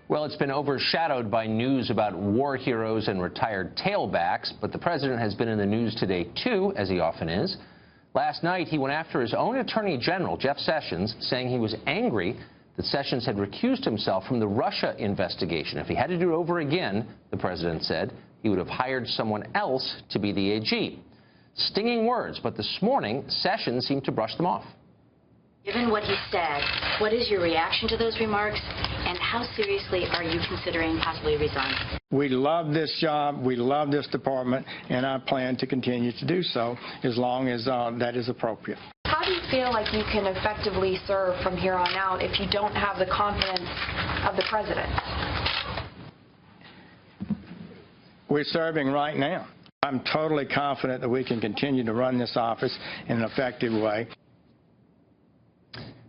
Well, it's been overshadowed by news about war heroes and retired tailbacks, but the president has been in the news today, too, as he often is. Last night, he went after his own Attorney General, Jeff Sessions, saying he was angry that Sessions had recused himself from the Russia investigation. If he had to do it over again, the president said, he would have hired someone else to be the AG. Stinging words, but this morning, Sessions seemed to brush them off. Given what he said, what is your reaction to those remarks, and how seriously are you considering possibly resigning? We love this job, we love this department, and I plan to continue to do so as long as that is appropriate. How do you feel like you can effectively serve from here on out if you don't have the confidence of the president? We're serving right now. I'm totally confident that we can continue to run this office in an effective way.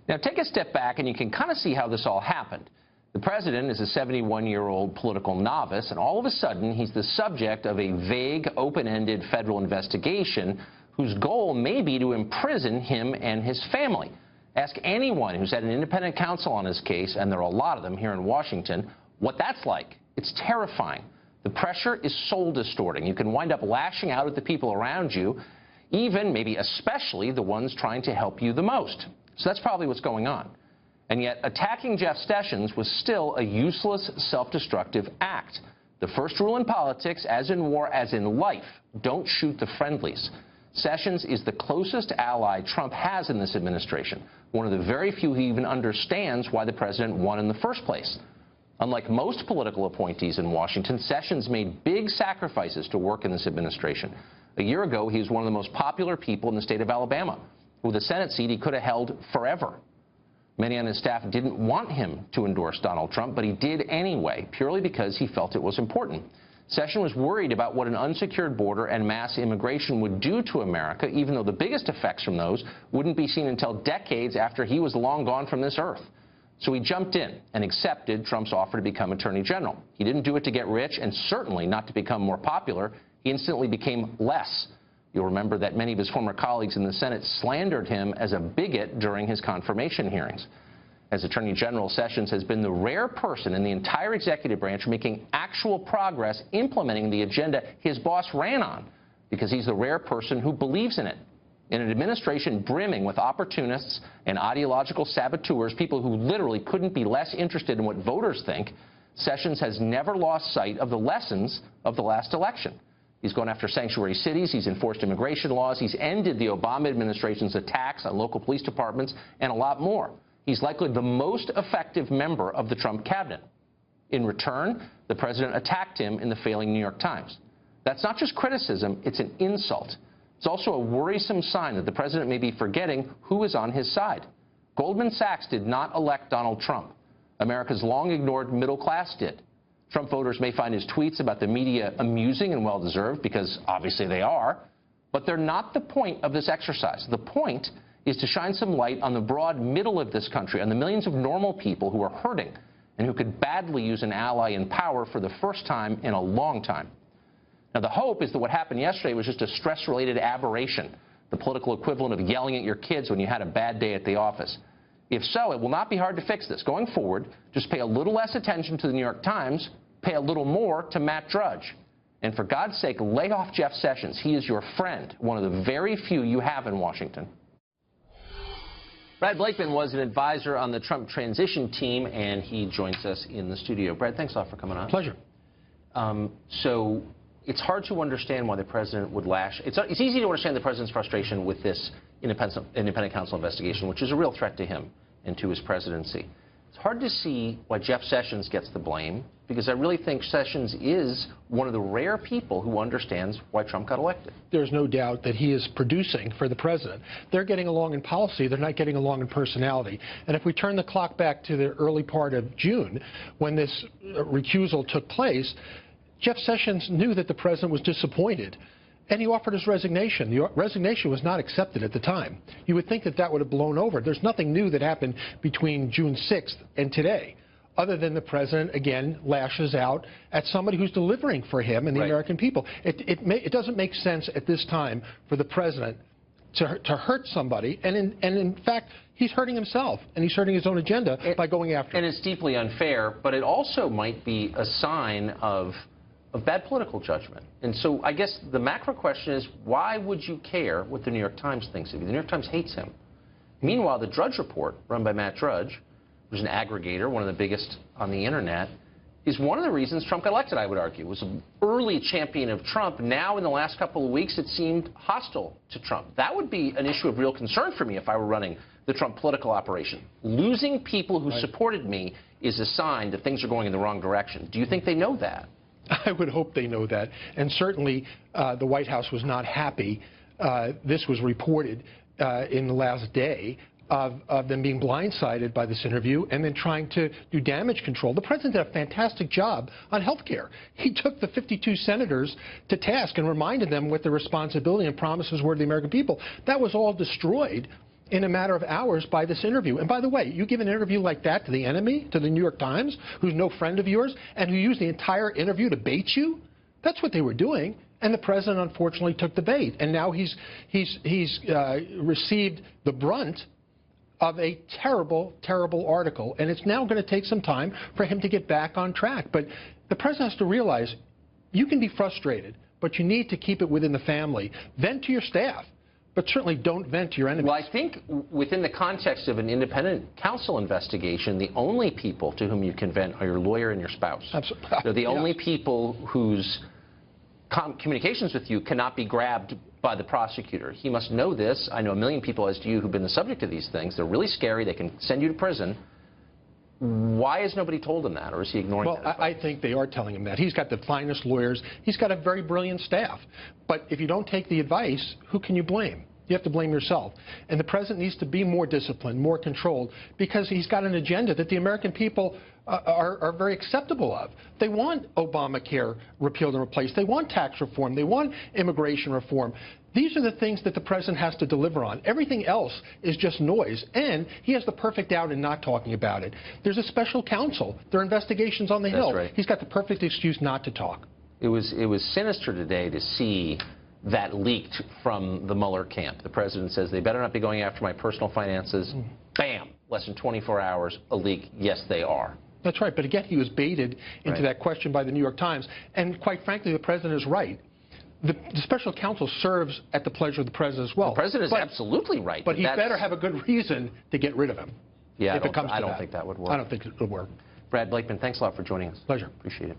Now, take a step back, and you can kind of see how this all happened. The president is a 71-year-old political novice, and all of a sudden, he's the subject of a vague, open-ended federal investigation whose goal may be to imprison him and his family. Ask anyone who's had an independent counsel on his case, and there are a lot of them here in Washington, what that's like. It's terrifying. The pressure is soul-distorting. You can wind up lashing out at the people around you, even, maybe especially, the ones trying to help you the most. So that's probably what's going on. And yet, attacking Jeff Sessions was still a useless, self-destructive act. The first rule in politics, as in war, as in life, don't shoot the friendlies. Sessions is the closest ally Trump has in this administration, one of the very few who even understands why the president won in the first place. Unlike most political appointees in Washington, Sessions made big sacrifices to work in this administration. A year ago, he was one of the most popular people in the state of Alabama. With a Senate seat he could have held forever. Many on his staff didn't want him to endorse Donald Trump, but he did anyway, purely because he felt it was important. Sessions was worried about what an unsecured border and mass immigration would do to America, even though the biggest effects from those wouldn't be seen until decades after he was long gone from this earth. So he jumped in and accepted Trump's offer to become Attorney General. He didn't do it to get rich, and certainly not to become more popular. He instantly became less. You'll remember that many of his former colleagues in the Senate slandered him as a bigot during his confirmation hearings. As Attorney General, Sessions has been the rare person in the entire executive branch making actual progress implementing the agenda his boss ran on, because he's the rare person who believes in it. In an administration brimming with opportunists and ideological saboteurs, people who literally couldn't be less interested in what voters think, Sessions has never lost sight of the lessons of the last election. He's gone after sanctuary cities. He's enforced immigration laws. He's ended the Obama administration's attacks on local police departments and a lot more. He's likely the most effective member of the Trump cabinet. In return, the president attacked him in the failing New York Times. That's not just criticism. It's an insult. It's also a worrisome sign that the president may be forgetting who is on his side. Goldman Sachs did not elect Donald Trump. America's long-ignored middle class did. Trump voters may find his tweets about the media amusing and well-deserved, because obviously they are, but they're not the point of this exercise. The point is to shine some light on the broad middle of this country, on the millions of normal people who are hurting and who could badly use an ally in power for the first time in a long time. Now, the hope is that what happened yesterday was just a stress-related aberration, the political equivalent of yelling at your kids when you had a bad day at the office. If so, it will not be hard to fix this. Going forward, just pay a little less attention to the New York Times, pay a little more to Matt Drudge. And for God's sake, lay off Jeff Sessions. He is your friend, one of the very few you have in Washington. Brad Blakeman was an advisor on the Trump transition team, and he joins us in the studio. Brad, thanks a lot for coming on. Pleasure. So it's hard to understand why the president would lash. It's easy to understand the president's frustration with this independent counsel investigation, which is a real threat to him and to his presidency. It's hard to see why Jeff Sessions gets the blame, because I really think Sessions is one of the rare people who understands why Trump got elected. There's no doubt that he is producing for the president. They're getting along in policy. They're not getting along in personality. And if we turn the clock back to the early part of June, when this recusal took place, Jeff Sessions knew that the president was disappointed, and he offered his resignation. The resignation was not accepted at the time. You would think that that would have blown over. There's nothing new that happened between June 6th and today, other than the president, again, lashes out at somebody who's delivering for him and the American people. It doesn't make sense at this time for the president to hurt somebody. And in fact, he's hurting himself, and he's hurting his own agenda by going after And him. it's deeply unfair, but it also might be a sign of bad political judgment. And so I guess the macro question is, why would you care what the New York Times thinks of you? The New York Times hates him. Meanwhile, the Drudge Report, run by Matt Drudge, who's an aggregator, one of the biggest on the Internet, is one of the reasons Trump got elected, I would argue. Was an early champion of Trump. Now, in the last couple of weeks, it seemed hostile to Trump. That would be an issue of real concern for me if I were running the Trump political operation. Losing people who supported me is a sign that things are going in the wrong direction. Do you think they know that? I would hope they know that. And certainly, the White House was not happy. This was reported in the last day of them being blindsided by this interview and then trying to do damage control. The president did a fantastic job on health care. He took the 52 senators to task and reminded them what their responsibility and promises were to the American people. That was all destroyed in a matter of hours by this interview. And by the way, you give an interview like that to the enemy, to the New York Times, who's no friend of yours, and who used the entire interview to bait you? That's what they were doing. And the president, unfortunately, took the bait. And now he's received the brunt of a terrible, terrible article. And it's now going to take some time for him to get back on track. But the president has to realize you can be frustrated, but you need to keep it within the family. Vent to your staff, but certainly don't vent to your enemies. Well, I think within the context of an independent counsel investigation, the only people to whom you can vent are your lawyer and your spouse. Absolutely. They're the only people whose communications with you cannot be grabbed by the prosecutor. He must know this. I know a million people, as do you, who've been the subject of these things. They're really scary. They can send you to prison. Why has nobody told him that, or is he ignoring that? Well, I think they are telling him that. He's got the finest lawyers. He's got a very brilliant staff. But if you don't take the advice, who can you blame? You have to blame yourself. And the president needs to be more disciplined, more controlled, because he's got an agenda that the American people are very acceptable of. They want Obamacare repealed and replaced. They want tax reform. They want immigration reform. These are the things that the president has to deliver on. Everything else is just noise. And he has the perfect out in not talking about it. There's a special counsel. There are investigations on the Hill. Right. He's got the perfect excuse not to talk. It was sinister today to see that leaked from the Mueller camp. The president says they better not be going after my personal finances. Bam! Less than 24 hours, a leak. Yes, they are. That's right. But again, he was baited into that question by the New York Times. And quite frankly, the president is right. The special counsel serves at the pleasure of the president as well. The president is absolutely right. But he better have a good reason to get rid of him. Yeah, if it comes to I don't think that would work. I don't think it would work. Brad Blakeman, thanks a lot for joining us. Pleasure. Appreciate it.